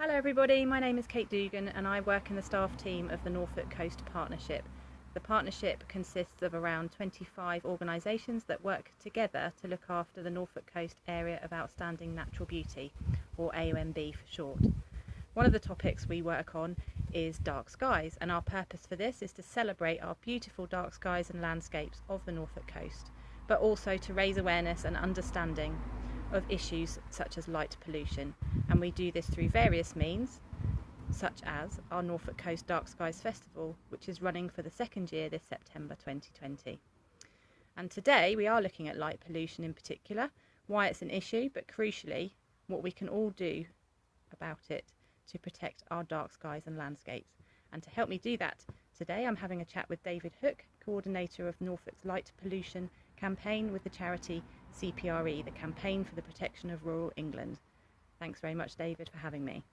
Hello everybody, my name is Kate Dougan and I work in the staff team of the Norfolk Coast Partnership. The partnership consists of around 25 organisations that work together to look after the Norfolk Coast Area of Outstanding Natural Beauty, or AONB for short. One of the topics we work on is dark skies, and our purpose for this is to celebrate our beautiful dark skies and landscapes of the Norfolk coast, but also to raise awareness and understanding of issues such as light pollution, and we do this through various means such as our Norfolk Coast Dark Skies Festival, which is running for the second year this September 2020. And today we are looking at light pollution in particular, why it's an issue, but crucially what we can all do about it to protect our dark skies and landscapes. And to help me do that today, I'm having a chat with David Hook, coordinator of Norfolk's light pollution campaign with the charity CPRE, the Campaign for the Protection of Rural England. Thanks very much, David, for having me.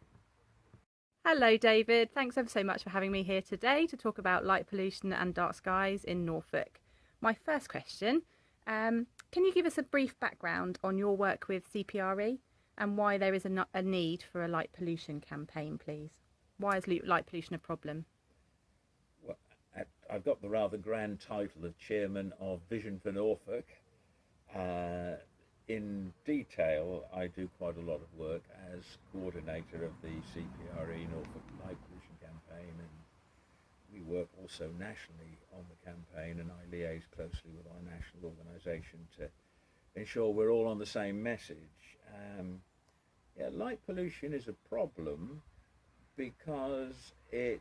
Hello, David. Thanks ever so much for having me here today to talk about light pollution and dark skies in Norfolk. My first question, can you give us a brief background on your work with CPRE and why there is a need for a light pollution campaign, please? Why is light pollution a problem? Well, I've got the rather grand title of Chairman of Vision for Norfolk. In detail, I do quite a lot of work as coordinator of the CPRE Norfolk Light Pollution Campaign, and we work also nationally on the campaign, and I liaise closely with our national organisation to ensure we're all on the same message. Light pollution is a problem because it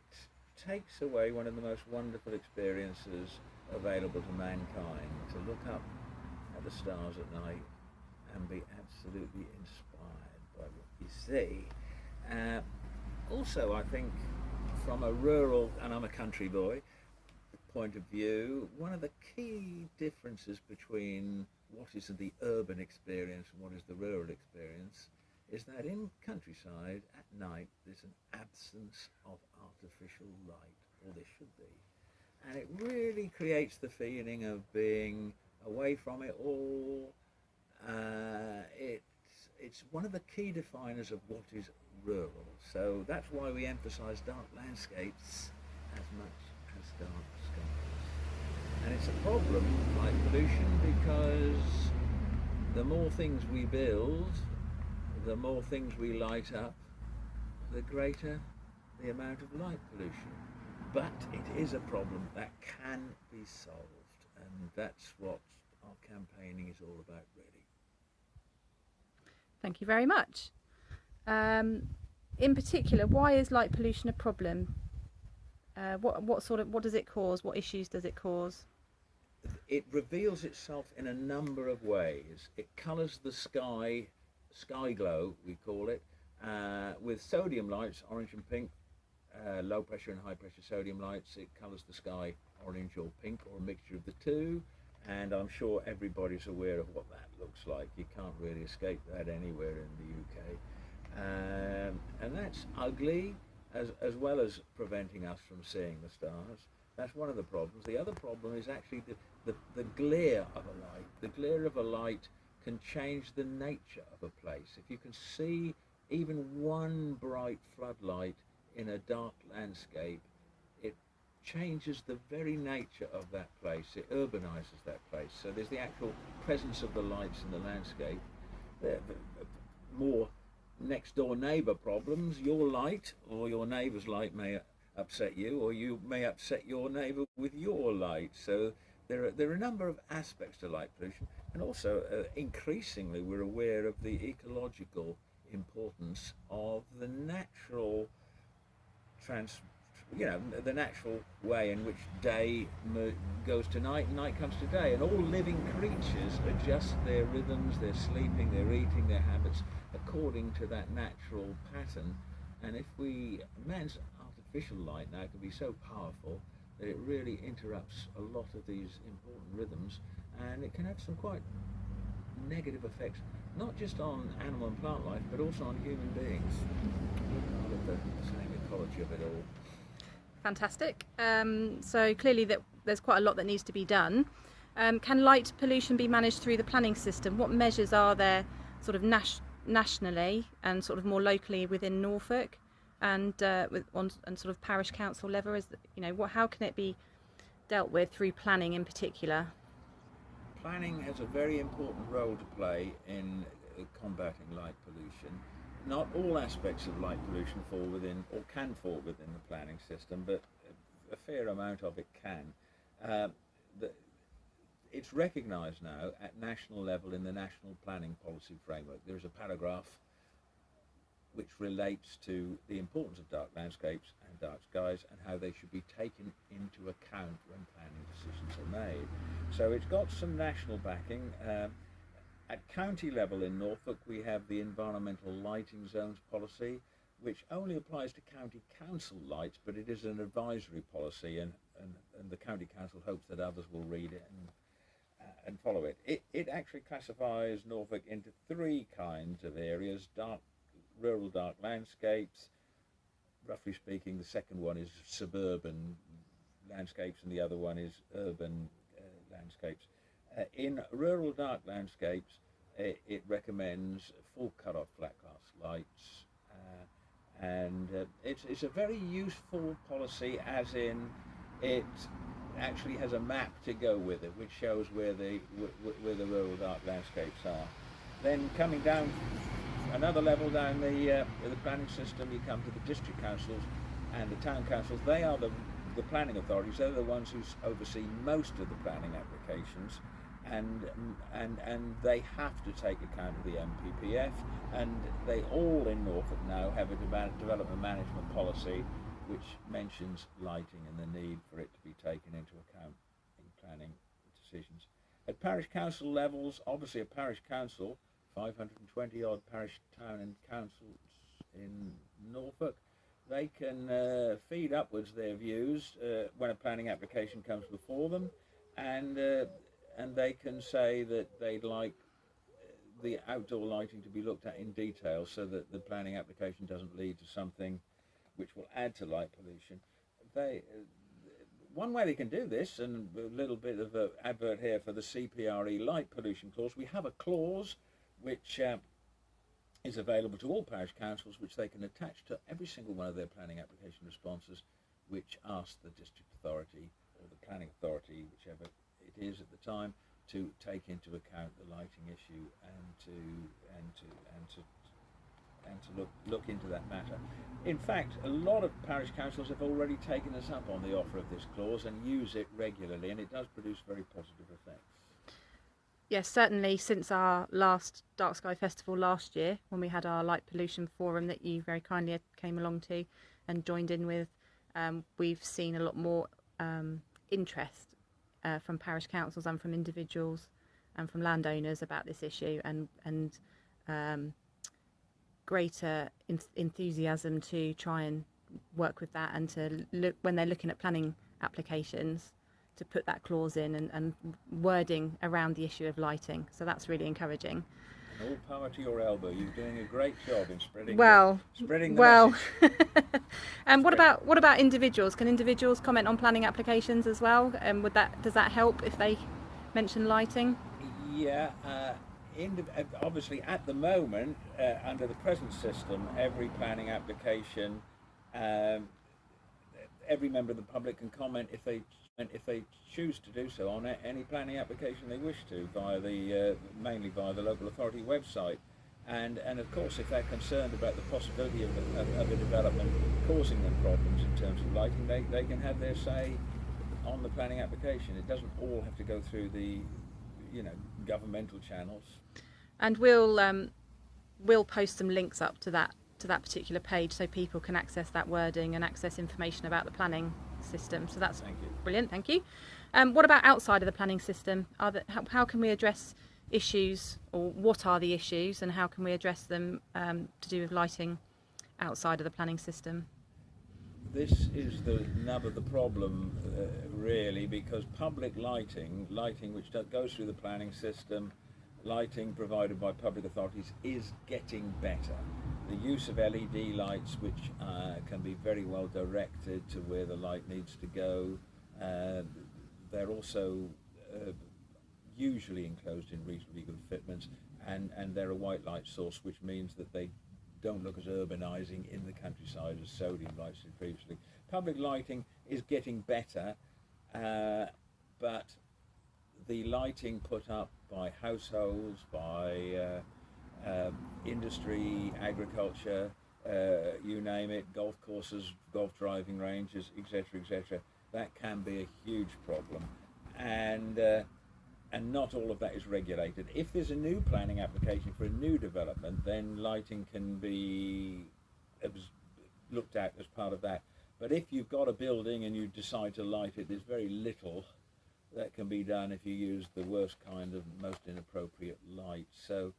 takes away one of the most wonderful experiences available to mankind, to look up at the stars at night and be absolutely inspired by what you see. Also, I think from a rural, and I'm a country boy, point of view, one of the key differences between what is the urban experience and what is the rural experience is that in countryside at night there's an absence of artificial light, or there should be, and it really creates the feeling of being away from it all. It's one of the key definers of what is rural, so that's why we emphasise dark landscapes as much as dark skies. And it's a problem, light pollution, because the more things we build, the more things we light up, the greater the amount of light pollution. But it is a problem that can be solved, and that's what our campaigning is all about, really. Thank you very much. In particular, why is light pollution a problem? What does it cause? What issues does it cause? It reveals itself in a number of ways. It colours the sky glow, we call it, with sodium lights, orange and pink, low pressure and high pressure sodium lights. It colours the sky orange or pink, or a mixture of the two, and I'm sure everybody's aware of what that looks like. You can't really escape that anywhere in the UK, and that's ugly, as well as preventing us from seeing the stars. That's one of the problems. The other problem is actually the glare of a light. The glare of a light can change the nature of a place. If you can see even one bright floodlight in a dark landscape, it changes the very nature of that place. It urbanizes that place. So there's the actual presence of the lights in the landscape. The more next door neighbor problems. Your light or your neighbor's light may upset you, or you may upset your neighbor with your light. So there are a number of aspects to light pollution, and also increasingly we're aware of the ecological importance of the natural the natural way in which day goes to night and night comes to day, and all living creatures adjust their rhythms, their sleeping, their eating, their habits according to that natural pattern. And if man's artificial light now can be so powerful that it really interrupts a lot of these important rhythms, and it can have some quite negative effects, not just on animal and plant life, but also on human beings. Part of the same ecology of it all. Fantastic. So clearly there's quite a lot that needs to be done. Can light pollution be managed through the planning system? What measures are there sort of nationally and sort of more locally within Norfolk, and on sort of parish council level? How can it be dealt with through planning in particular? Planning has a very important role to play in combating light pollution. Not all aspects of light pollution fall within, or can fall within, the planning system, but a fair amount of it can. It's recognised now at national level in the National Planning Policy Framework. There's a paragraph which relates to the importance of dark landscapes and dark skies and how they should be taken into account when planning decisions are made. So it's got some national backing. At county level in Norfolk, we have the Environmental Lighting Zones policy, which only applies to county council lights, but it is an advisory policy, and the county council hopes that others will read it and follow it. It actually classifies Norfolk into three kinds of areas: rural dark landscapes. Roughly speaking, the second one is suburban landscapes and the other one is urban landscapes. In rural dark landscapes, it recommends full cut-off flat glass lights, and it's a very useful policy, as in it actually has a map to go with it, which shows where the rural dark landscapes are. Then coming down another level down the planning system, you come to the district councils and the town councils. They are the planning authorities. They're the ones who oversee most of the planning applications, and they have to take account of the NPPF, and they all in Norfolk now have a development management policy which mentions lighting and the need for it to be taken into account in planning decisions. At parish council levels, obviously a parish council, 520 odd parish town and councils in Norfolk, they can feed upwards their views when a planning application comes before them, and they can say that they'd like the outdoor lighting to be looked at in detail so that the planning application doesn't lead to something which will add to light pollution. One way they can do this, and a little bit of an advert here for the CPRE light pollution clause, we have a clause which is available to all parish councils, which they can attach to every single one of their planning application responses, which asks the district authority or the planning authority, whichever it is at the time, to take into account the lighting issue and to look into that matter. In fact, a lot of parish councils have already taken us up on the offer of this clause and use it regularly, and it does produce very positive effects. Yes, certainly since our last Dark Sky Festival last year, when we had our light pollution forum that you very kindly came along to and joined in with, we've seen a lot more interest from parish councils and from individuals and from landowners about this issue, and greater enthusiasm to try and work with that, and to look when they're looking at planning applications to put that clause in and wording around the issue of lighting. So that's really encouraging. And all power to your elbow. You're doing a great job in spreading the message. And what about individuals? Can individuals comment on planning applications as well? Does that help if they mention lighting? Yeah. Obviously, at the moment, under the present system, every planning application, every member of the public can comment if they choose to do so on any planning application they wish to, mainly via the local authority website. And of course, if they're concerned about the possibility of a development causing them problems in terms of lighting, they can have their say on the planning application. It doesn't all have to go through the governmental channels. And we'll post some links up to that particular page so people can access that wording and access information about the planning system. So that's brilliant, thank you. What about outside of the planning system? How can we address issues, or what are the issues, and how can we address them to do with lighting outside of the planning system? This is the nub of the problem, really, because public lighting which goes through the planning system, lighting provided by public authorities, is getting better. The use of LED lights, which can be very well directed to where the light needs to go, they're also usually enclosed in reasonably good fitments, and they're a white light source, which means that they don't look as urbanizing in the countryside as sodium lights did previously. Public lighting is getting better, but the lighting put up by households, by industry, agriculture, you name it, golf courses, golf driving ranges, etc., that can be a huge problem, and not all of that is regulated. If there's a new planning application for a new development, then lighting can be looked at as part of that. But if you've got a building and you decide to light it, there's very little that can be done if you use the worst kind of most inappropriate light. So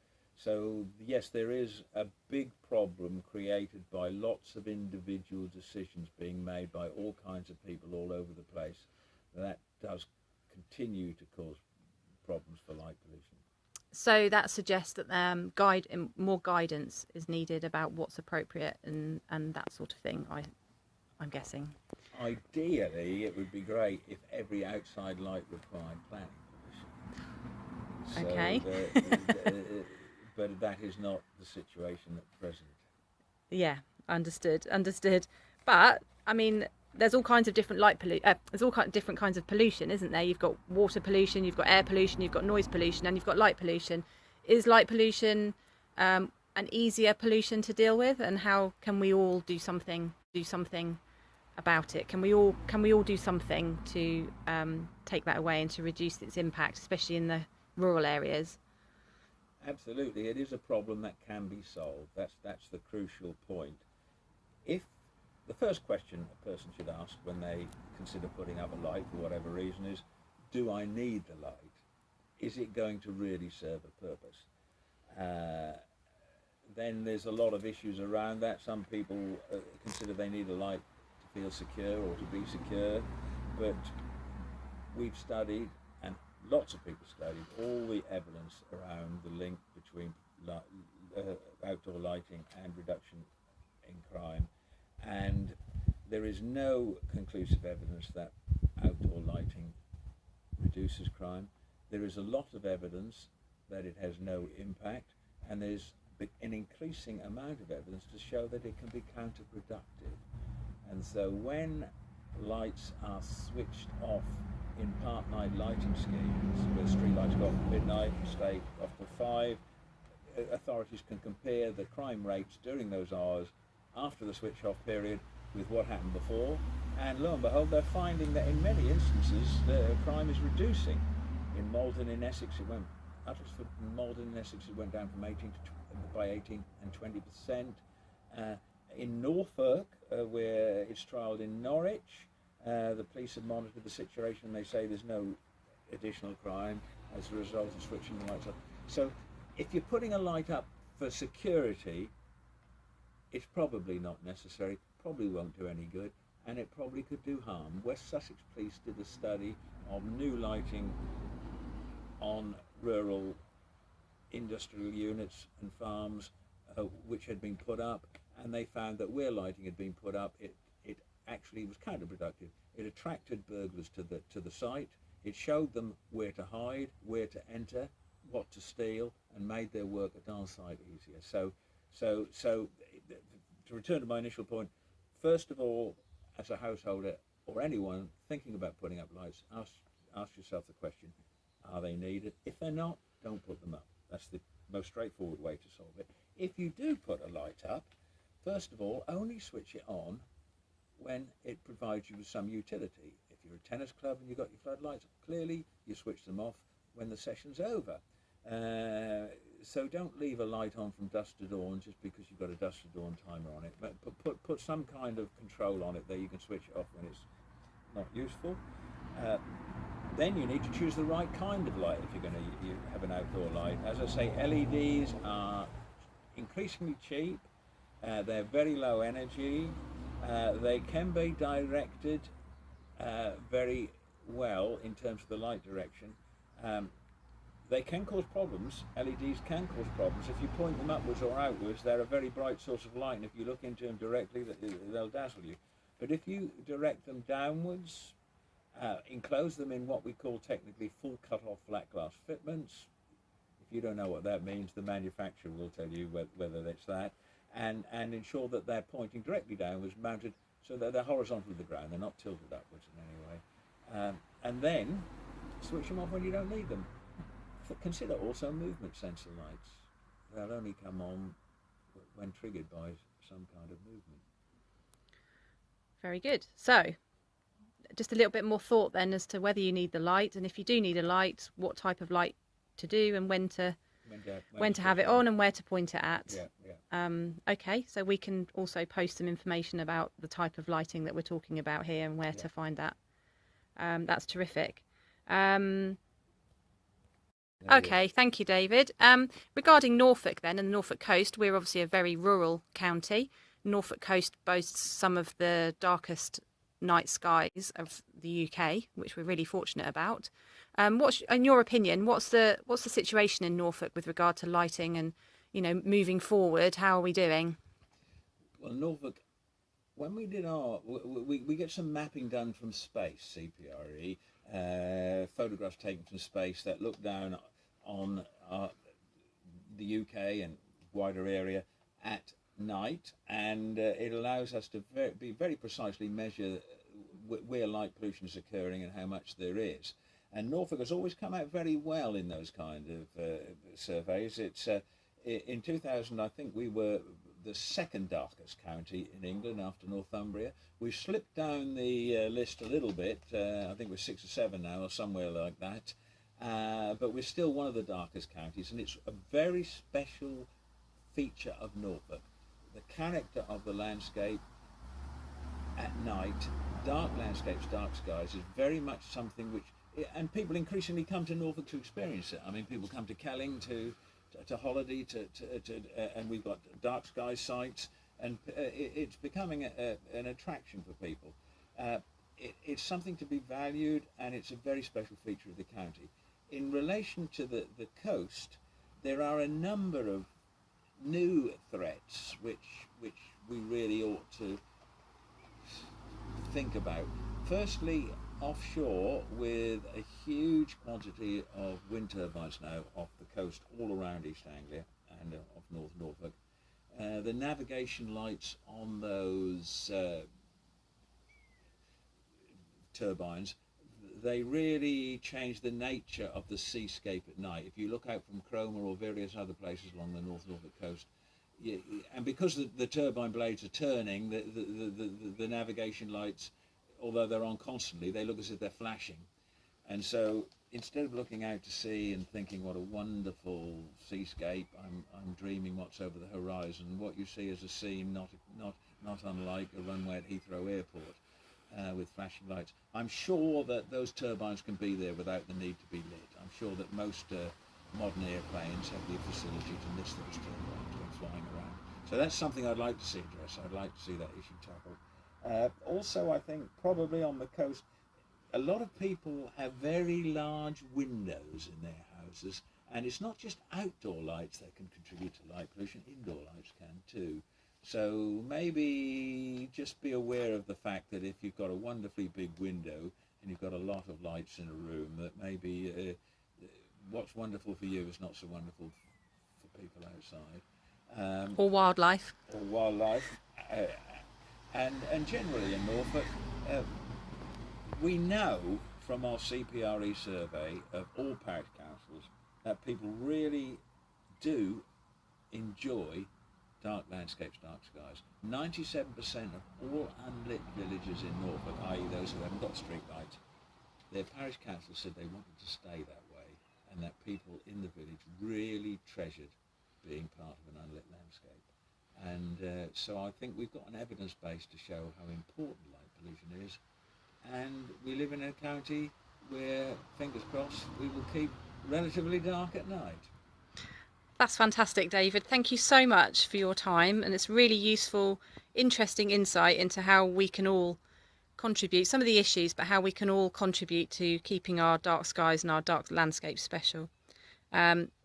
yes, there is a big problem created by lots of individual decisions being made by all kinds of people all over the place. That does continue to cause problems for light pollution. So that suggests that more guidance is needed about what's appropriate and that sort of thing, I'm guessing. Ideally, it would be great if every outside light required planning permission. Okay. But that is not the situation at present. Yeah, understood. But, I mean, there's all kinds of different different kinds of pollution, isn't there? You've got water pollution, you've got air pollution, you've got noise pollution, and you've got light pollution. Is light pollution an easier pollution to deal with, and how can we all do something about it? Can we all do something to take that away and to reduce its impact, especially in the rural areas? Absolutely, it is a problem that can be solved. That's the crucial point. If the first question a person should ask when they consider putting up a light for whatever reason is, do I need the light? Is it going to really serve a purpose? Then there's a lot of issues around that. Some people consider they need a light to feel secure or to be secure, but we've studied, and lots of people studied, all the evidence around the link between outdoor lighting and reduction in crime, and there is no conclusive evidence that outdoor lighting reduces crime. There is a lot of evidence that it has no impact, and there's an increasing amount of evidence to show that it can be counterproductive. And so when lights are switched off in part night lighting schemes, where street lights go off at midnight, stay off till 5, authorities can compare the crime rates during those hours after the switch off period with what happened before, and lo and behold, they're finding that in many instances crime is reducing. In Malden in Essex it went, Uttlesford and Malden in Essex it went down from 18 and 20%. In Norfolk, where it's trialled in Norwich, the police have monitored the situation and they say there's no additional crime as a result of switching the lights off. So if you're putting a light up for security, it's probably not necessary, probably won't do any good, and it probably could do harm. West Sussex Police did a study of new lighting on rural industrial units and farms which had been put up, and they found that where lighting had been put up, it actually was counterproductive. It attracted burglars to the site, it showed them where to hide, where to enter, what to steal, and made their work at our site easier. So to return to my initial point, first of all, as a householder or anyone thinking about putting up lights, ask yourself the question, are they needed? If they're not, don't put them up. That's the most straightforward way to solve it. If you do put a light up, first of all, only switch it on when it provides you with some utility. If you're a tennis club and you've got your floodlights, clearly you switch them off when the session's over. So don't leave a light on from dusk to dawn just because you've got a dusk to dawn timer on it. But put some kind of control on it that you can switch it off when it's not useful. Then you need to choose the right kind of light if you're going to have an outdoor light. As I say, LEDs are increasingly cheap. They're very low energy. They can be directed very well in terms of the light direction. They can cause problems. LEDs can cause problems. If you point them upwards or outwards, they're a very bright source of light, and if you look into them directly, they'll dazzle you. But if you direct them downwards, enclose them in what we call technically full cut-off flat glass fitments. If you don't know what that means, the manufacturer will tell you whether that's that, and ensure that they're pointing directly downwards, mounted so that they're horizontal to the ground, they're not tilted upwards in any way. And then switch them off when you don't need them. Consider also movement sensor lights. They'll only come on when triggered by some kind of movement. Very good. So, just a little bit more thought then as to whether you need the light, and if you do need a light, what type of light to do, and when to have it on and where to point it at. Okay, so we can also post some information about the type of lighting that we're talking about here and where to find that. That's terrific. Okay, thank you, David. Regarding Norfolk then, and the Norfolk Coast, we're obviously a very rural county. Norfolk Coast boasts some of the darkest night skies of the UK, which we're really fortunate about. What's, in your opinion, what's the situation in Norfolk with regard to lighting and, moving forward? How are we doing? Well, Norfolk, when we did we get some mapping done from space, CPRE, photographs taken from space that look down on the UK and wider area at night, and it allows us to be very precisely measure where light pollution is occurring and how much there is. And Norfolk has always come out very well in those kind of surveys. It's in 2000, I think we were the second darkest county in England after Northumbria. We've slipped down the list a little bit. I think we're 6 or 7 now, or somewhere like that. But we're still one of the darkest counties, and it's a very special feature of Norfolk. The character of the landscape at night, dark landscapes, dark skies, is very much something which, and people increasingly come to Norfolk to experience it. I mean, people come to Kelling to holiday, and we've got dark sky sites, and it's becoming an attraction for people. It's something to be valued, and it's a very special feature of the county. In relation to the coast, there are a number of new threats which we really ought to think about. Firstly, offshore, with a huge quantity of wind turbines now off the coast all around East Anglia and off North Norfolk, the navigation lights on those turbines, they really change the nature of the seascape at night. If you look out from Cromer or various other places along the North Norfolk coast, and because the turbine blades are turning, the navigation lights, although they're on constantly, they look as if they're flashing. And so instead of looking out to sea and thinking what a wonderful seascape, I'm dreaming what's over the horizon, what you see is a scene not unlike a runway at Heathrow Airport with flashing lights. I'm sure that those turbines can be there without the need to be lit. I'm sure that most modern airplanes have the facility to miss those turbines when flying around. So that's something I'd like to see addressed. I'd like to see that issue tackled. Also, I think probably on the coast, a lot of people have very large windows in their houses, and it's not just outdoor lights that can contribute to light pollution, indoor lights can too. So maybe just be aware of the fact that if you've got a wonderfully big window and you've got a lot of lights in a room, that maybe what's wonderful for you is not so wonderful for people outside. Or wildlife. And generally in Norfolk, we know from our CPRE survey of all parish councils that people really do enjoy dark landscapes, dark skies. 97% of all unlit villages in Norfolk, i.e. those who haven't got street lights, their parish council said they wanted to stay that way, and that people in the village really treasured being part of an unlit landscape. And so I think we've got an evidence base to show how important light pollution is, and we live in a county where, fingers crossed, we will keep relatively dark at night. That's fantastic, David. Thank you so much for your time, and it's really useful, interesting insight into how we can all contribute, some of the issues, but how we can all contribute to keeping our dark skies and our dark landscapes special.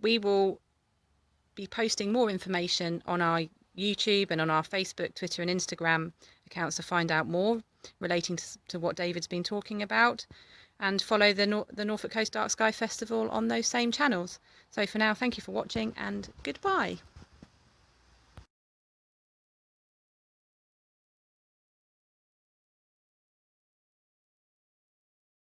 We will be posting more information on our YouTube and on our Facebook, Twitter and Instagram accounts to find out more relating to what David's been talking about. and follow the Norfolk Coast Dark Sky Festival on those same channels. So for now, thank you for watching and goodbye.